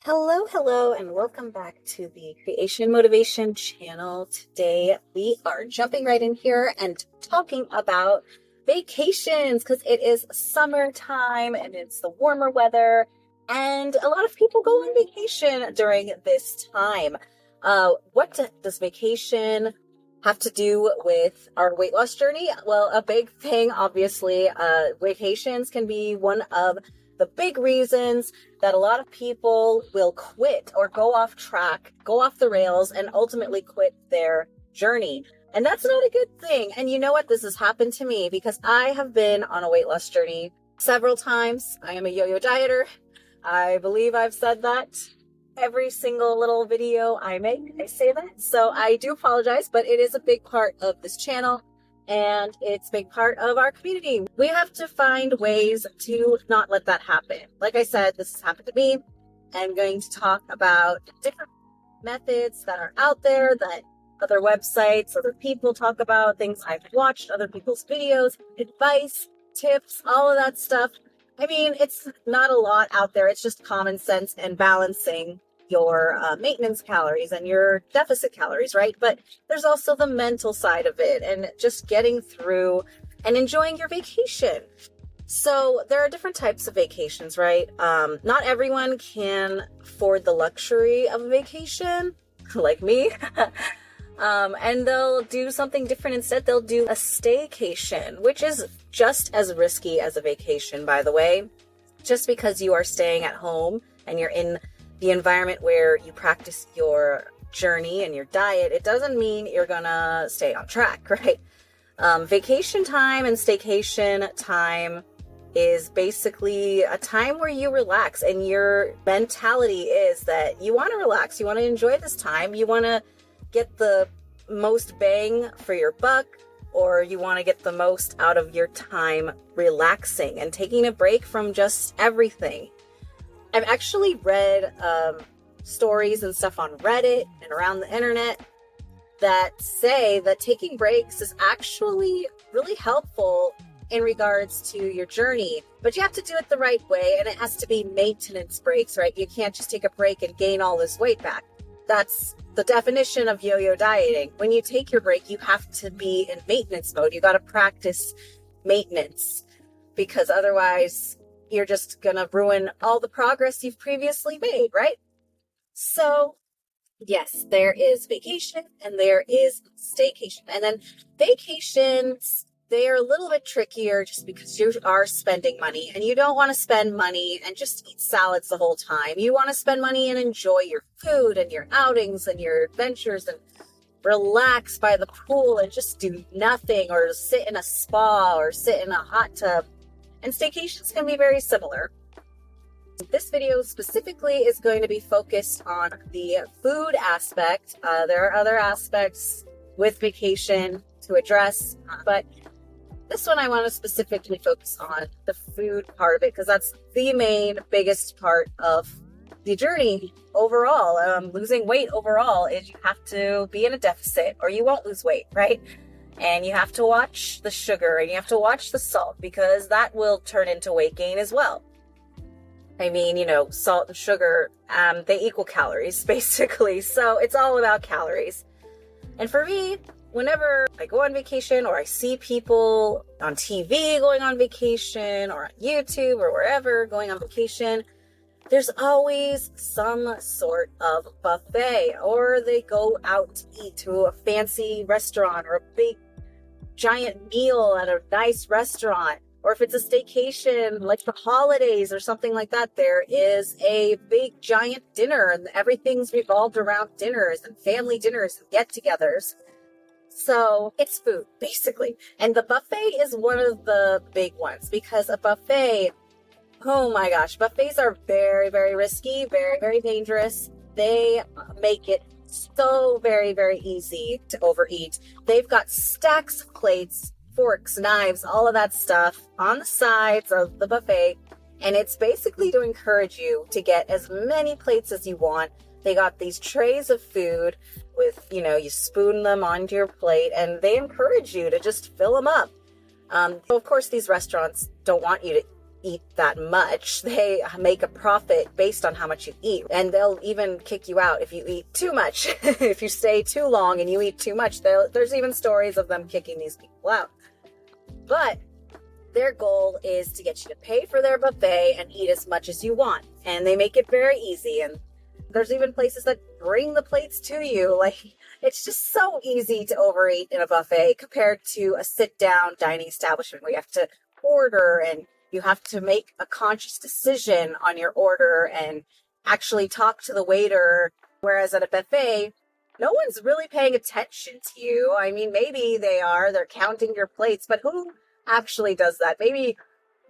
Hello, and welcome back to the Creation Motivation channel. Today, we are jumping right in here and talking about vacations because it is summertime and it's the warmer weather, and a lot of people go on vacation during this time. What does vacation have to do with our weight loss journey? Well, a big thing, obviously, vacations can be one of the big reasons that a lot of people will quit or go off track, go off the rails, and ultimately quit their journey. And that's not a good thing. And you know what? This has happened to me because I have been on a weight loss journey several times. I am a yo-yo dieter. I believe I've said that every single little video I make. I say that. So I do apologize, but it is a big part of this channel. And it's a big part of our community. We have to find ways to not let that happen. Like I said, this has happened to me. I'm going to talk about different methods that are out there that other websites, other people talk about, things I've watched, other people's videos, advice, tips, all of that stuff. I mean, it's not a lot out there. It's just common sense and balancing your maintenance calories and your deficit calories, right? But there's also the mental side of it and just getting through and enjoying your vacation. So there are different types of vacations, right? Not everyone can afford the luxury of a vacation, like me. And they'll do something different instead. They'll do a staycation, which is just as risky as a vacation, by the way. Just because you are staying at home and you're in the environment where you practice your journey and your diet, it doesn't mean you're gonna stay on track, right? Vacation time and staycation time is basically a time where you relax, and your mentality is that you want to relax, you want to enjoy this time, you want to get the most bang for your buck, or you want to get the most out of your time relaxing and taking a break from just everything. I've actually read stories and stuff on Reddit and around the internet that say that taking breaks is actually really helpful in regards to your journey, but you have to do it the right way, and it has to be maintenance breaks, right? You can't just take a break and gain all this weight back. That's the definition of yo-yo dieting. When you take your break, you have to be in maintenance mode. You got to practice maintenance, because otherwise you're just going to ruin all the progress you've previously made, right? So yes, there is vacation and there is staycation. And then vacations, they are a little bit trickier just because you are spending money, and you don't want to spend money and just eat salads the whole time. You want to spend money and enjoy your food and your outings and your adventures and relax by the pool and just do nothing, or sit in a spa or sit in a hot tub. And staycations can be very similar. This video specifically is going to be focused on the food aspect. There are other aspects with vacation to address, but this one I want to specifically focus on the food part of it, because that's the main, biggest part of the journey overall. Losing weight overall is you have to be in a deficit or you won't lose weight, right? And you have to watch the sugar and you have to watch the salt, because that will turn into weight gain as well. I mean, salt and sugar, they equal calories basically. So it's all about calories. And for me, whenever I go on vacation or I see people on TV going on vacation or on YouTube or wherever going on vacation, there's always some sort of buffet, or they go out to eat to a fancy restaurant or a big giant meal at a nice restaurant. Or if it's a staycation like the holidays or something like that, there is a big giant dinner, and everything's revolved around dinners and family dinners and get-togethers. So it's food, basically. And the buffet is one of the big ones, because a buffet, oh my gosh, buffets are very, very risky, very, very dangerous. They make it so very, very easy to overeat. They've got stacks of plates, forks, knives, all of that stuff on the sides of the buffet. And it's basically to encourage you to get as many plates as you want. They got these trays of food with, you spoon them onto your plate, and they encourage you to just fill them up. So of course, these restaurants don't want you to eat that much. They make a profit based on how much you eat, and they'll even kick you out if you eat too much. If you stay too long and you eat too much, there's even stories of them kicking these people out. But their goal is to get you to pay for their buffet and eat as much as you want. And they make it very easy. And there's even places that bring the plates to you. Like, it's just so easy to overeat in a buffet compared to a sit-down dining establishment where you have to order and you have to make a conscious decision on your order and actually talk to the waiter. Whereas at a buffet, no one's really paying attention to you. I mean, maybe they're counting your plates, but who actually does that? Maybe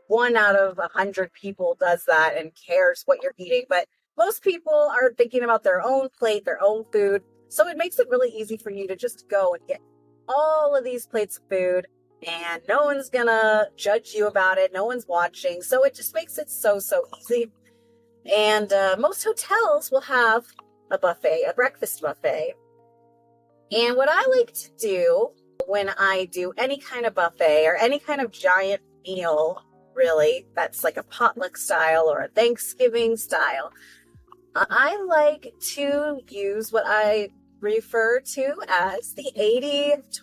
1 out of 100 people does that and cares what you're eating, but most people are thinking about their own plate, their own food. So it makes it really easy for you to just go and get all of these plates of food, and no one's gonna judge you about it. No one's watching. So it just makes it so easy. And most hotels will have a buffet, a breakfast buffet. And what I like to do when I do any kind of buffet or any kind of giant meal, really, that's like a potluck style or a Thanksgiving style, I like to use what I refer to as the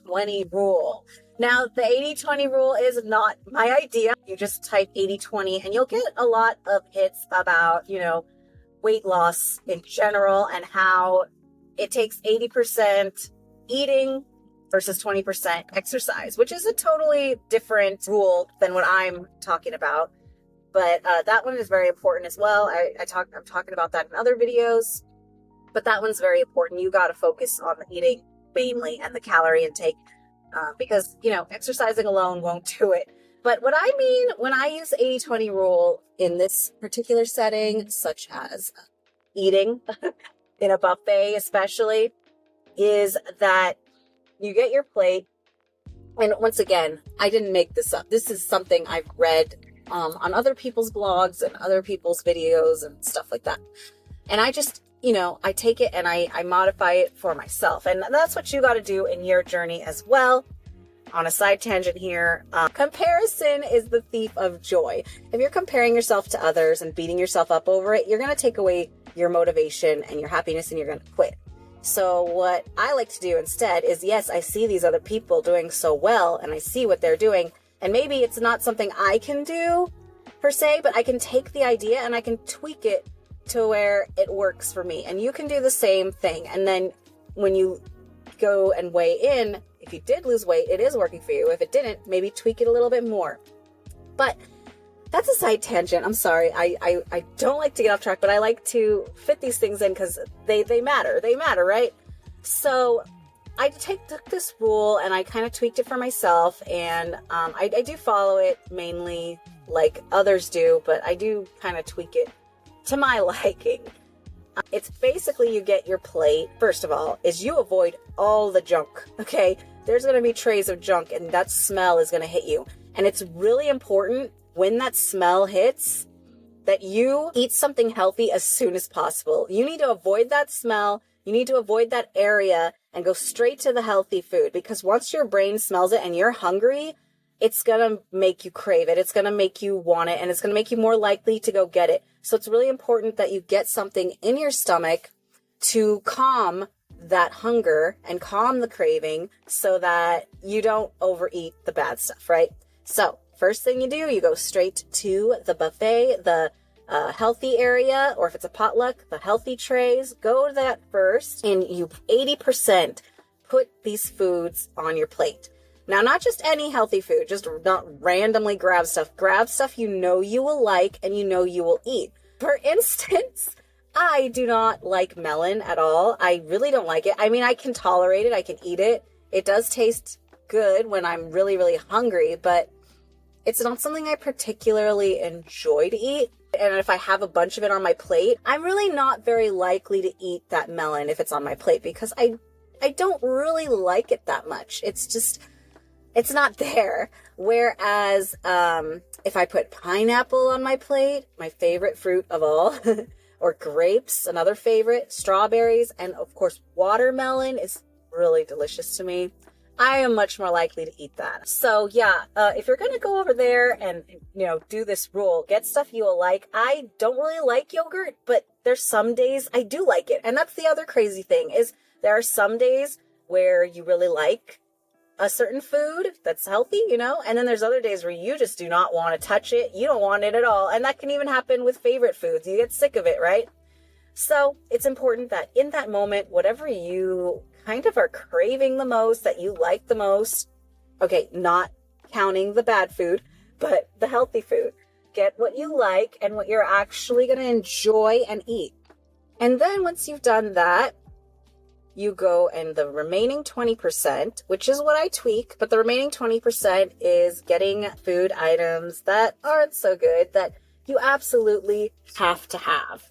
80-20 rule. Now, the 80-20 rule is not my idea. You just type 80-20 and you'll get a lot of hits about, weight loss in general and how it takes 80% eating versus 20% exercise, which is a totally different rule than what I'm talking about. But that one is very important as well. I'm talking about that in other videos, but that one's very important. You got to focus on the eating mainly and the calorie intake because, exercising alone won't do it. But what I mean when I use 80-20 rule in this particular setting, such as eating in a buffet especially, is that you get your plate. And once again, I didn't make this up. This is something I've read on other people's blogs and other people's videos and stuff like that. And I just, I take it and I modify it for myself. And that's what you got to do in your journey as well. On a side tangent here, comparison is the thief of joy. If you're comparing yourself to others and beating yourself up over it, you're going to take away your motivation and your happiness and you're going to quit. So what I like to do instead is, yes, I see these other people doing so well and I see what they're doing. And maybe it's not something I can do per se, but I can take the idea and I can tweak it to where it works for me. And you can do the same thing. And then when you go and weigh in, if you did lose weight, it is working for you. If it didn't, maybe tweak it a little bit more. But that's a side tangent. I'm sorry. I don't like to get off track, but I like to fit these things in because they matter. They matter, right? So I took this rule and I kind of tweaked it for myself. And I do follow it mainly like others do, but I do kind of tweak it to my liking. It's basically you get your plate. First of all, is you avoid all the junk, okay? There's going to be trays of junk and that smell is going to hit you. And it's really important when that smell hits that you eat something healthy as soon as possible. You need to avoid that smell. You need to avoid that area and go straight to the healthy food, because once your brain smells it and you're hungry, it's going to make you crave it. It's going to make you want it, and it's going to make you more likely to go get it. So it's really important that you get something in your stomach to calm that hunger and calm the craving so that you don't overeat the bad stuff, right? So first thing you do, you go straight to the buffet, the healthy area, or if it's a potluck, the healthy trays. Go to that first, and you 80% put these foods on your plate. Now, not just any healthy food, just not randomly grab stuff. Grab stuff you know you will like and you know you will eat. For instance, I do not like melon at all. I really don't like it. I mean, I can tolerate it. I can eat it. It does taste good when I'm really, really hungry, but it's not something I particularly enjoy to eat. And if I have a bunch of it on my plate, I'm really not very likely to eat that melon if it's on my plate because I don't really like it that much. It's not there. Whereas if I put pineapple on my plate, my favorite fruit of all, or grapes, another favorite, strawberries, and of course watermelon is really delicious to me. I am much more likely to eat that. So yeah, if you're going to go over there and, do this rule, get stuff you will like. I don't really like yogurt, but there's some days I do like it. And that's the other crazy thing is there are some days where you really like a certain food that's healthy, and then there's other days where you just do not want to touch it. You don't want it at all. And that can even happen with favorite foods. You get sick of it, right? So it's important that in that moment, whatever you kind of are craving the most, that you like the most, okay, not counting the bad food, but the healthy food, get what you like and what you're actually going to enjoy and eat. And then once you've done that, you go and the remaining 20%, which is what I tweak, but the remaining 20% is getting food items that aren't so good that you absolutely have to have.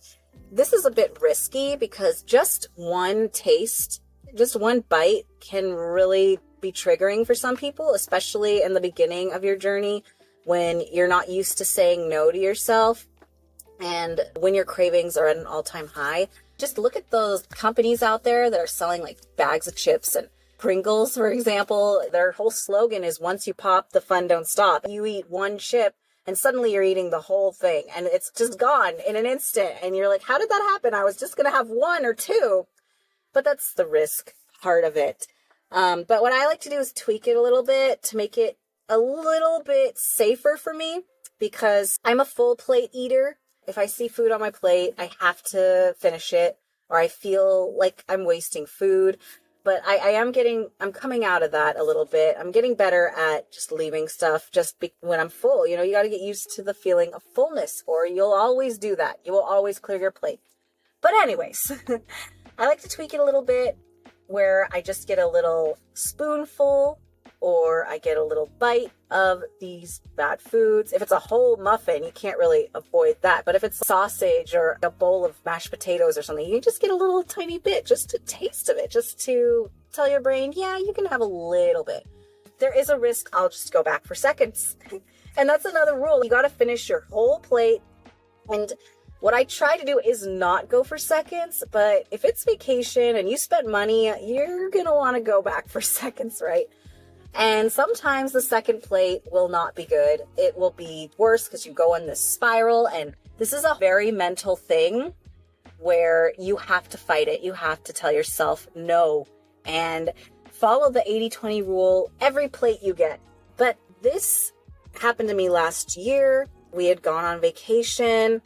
This is a bit risky because just one taste, just one bite can really be triggering for some people, especially in the beginning of your journey when you're not used to saying no to yourself and when your cravings are at an all-time high. Just look at those companies out there that are selling like bags of chips and Pringles, for example. Their whole slogan is once you pop, the fun don't stop. You eat one chip and suddenly you're eating the whole thing and it's just gone in an instant. And you're like, how did that happen? I was just going to have one or two. But that's the risk part of it. But what I like to do is tweak it a little bit to make it a little bit safer for me because I'm a full plate eater. If I see food on my plate, I have to finish it or I feel like I'm wasting food. But I'm coming out of that a little bit. I'm getting better at just leaving stuff when I'm full. You got to get used to the feeling of fullness or you'll always do that. You will always clear your plate. But anyways, I like to tweak it a little bit where I just get a little spoonful or I get a little bite of these bad foods. If it's a whole muffin, you can't really avoid that. But if it's sausage or a bowl of mashed potatoes or something, you just get a little tiny bit, just a taste of it, just to tell your brain, yeah, you can have a little bit. There is a risk I'll just go back for seconds. And that's another rule. You got to finish your whole plate. And what I try to do is not go for seconds, but if it's vacation and you spent money, you're going to want to go back for seconds, right? And sometimes the second plate will not be good. It will be worse because you go on this spiral. And this is a very mental thing where you have to fight it. You have to tell yourself no and follow the 80-20 rule every plate you get. But this happened to me last year. We had gone on vacation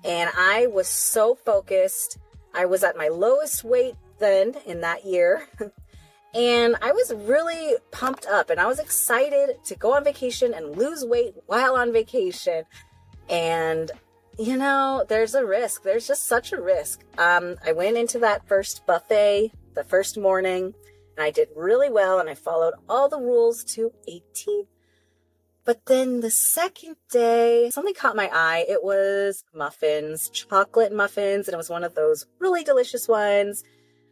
and I was so focused. I was at my lowest weight then in that year. And I was really pumped up and I was excited to go on vacation and lose weight while on vacation. And, there's a risk. There's just such a risk. I went into that first buffet the first morning and I did really well and I followed all the rules to a T. But then the second day, something caught my eye. It was muffins, chocolate muffins, and it was one of those really delicious ones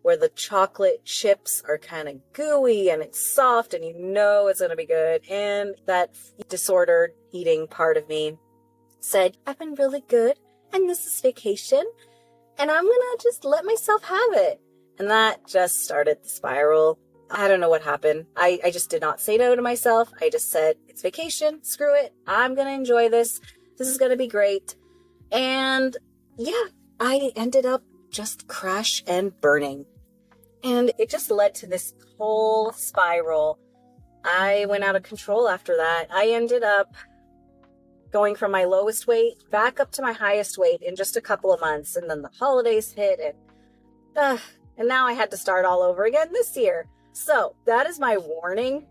where the chocolate chips are kind of gooey and it's soft and it's going to be good. And that disordered eating part of me said, I've been really good and this is vacation and I'm going to just let myself have it. And that just started the spiral. I don't know what happened. I just did not say no to myself. I just said, it's vacation. Screw it. I'm going to enjoy this. This is going to be great. And yeah, I ended up just crash and burning. And it just led to this whole spiral. I went out of control after that. I ended up going from my lowest weight back up to my highest weight in just a couple of months. And then the holidays hit and now I had to start all over again this year. So that is my warning.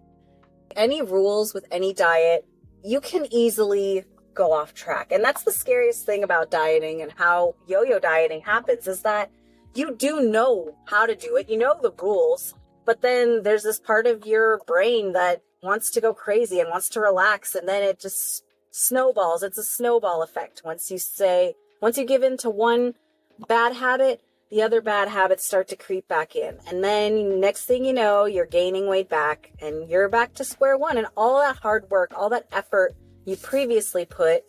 Any rules with any diet, you can easily go off track. And that's the scariest thing about dieting and how yo-yo dieting happens is that you do know how to do it. You know the rules, but then there's this part of your brain that wants to go crazy and wants to relax. And then it just snowballs. It's a snowball effect. Once you give in to one bad habit, the other bad habits start to creep back in. And then next thing you know, you're gaining weight back and you're back to square one. And all that hard work, all that effort you previously put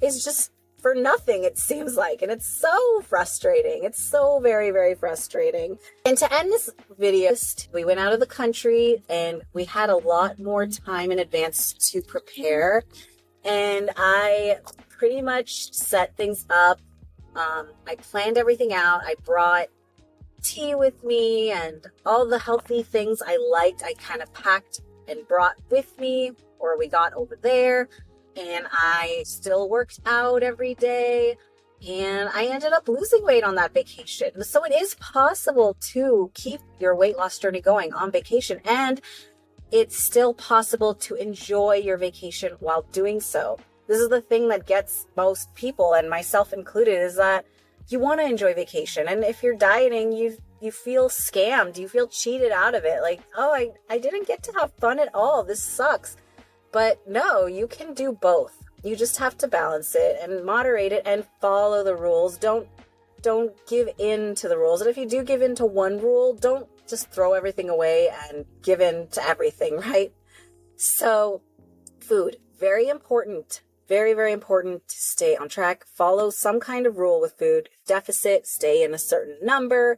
is just for nothing, it seems like. And it's so frustrating. It's so very, very frustrating. And to end this video, we went out of the country and we had a lot more time in advance to prepare. And I pretty much set things up. I planned everything out. I brought tea with me and all the healthy things I liked. I kind of packed and brought with me, or we got over there. And I still worked out every day. And I ended up losing weight on that vacation. So it is possible to keep your weight loss journey going on vacation. And it's still possible to enjoy your vacation while doing so. This is the thing that gets most people, and myself included, is that you want to enjoy vacation. And if you're dieting, you feel scammed. You feel cheated out of it. Like, oh, I didn't get to have fun at all. This sucks. But no, you can do both. You just have to balance it and moderate it and follow the rules. Don't give in to the rules. And if you do give in to one rule, don't just throw everything away and give in to everything, right? So food, very important. Very, very important to stay on track. Follow some kind of rule with food. Deficit, stay in a certain number.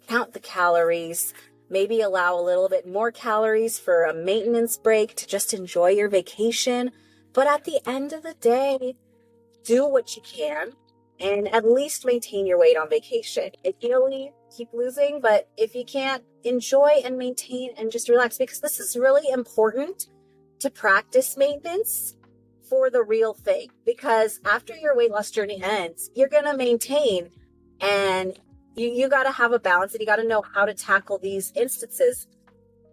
Count the calories. Maybe allow a little bit more calories for a maintenance break to just enjoy your vacation. But at the end of the day, do what you can and at least maintain your weight on vacation. Ideally, keep losing, but if you can't, enjoy and maintain and just relax, because this is really important to practice maintenance for the real thing. Because after your weight loss journey ends, you're going to maintain, and you got to have a balance, and you got to know how to tackle these instances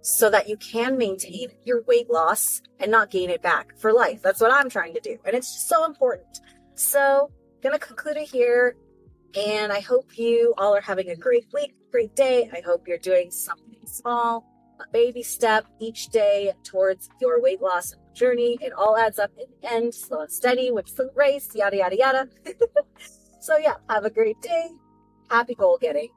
so that you can maintain your weight loss and not gain it back for life. That's what I'm trying to do. And it's just so important. So I'm going to conclude it here. And I hope you all are having a great week, great day. I hope you're doing something small, a baby step each day towards your weight loss journey. It all adds up in the end, slow and steady, which is a race, yada, yada, yada. So yeah, have a great day. Happy goal getting.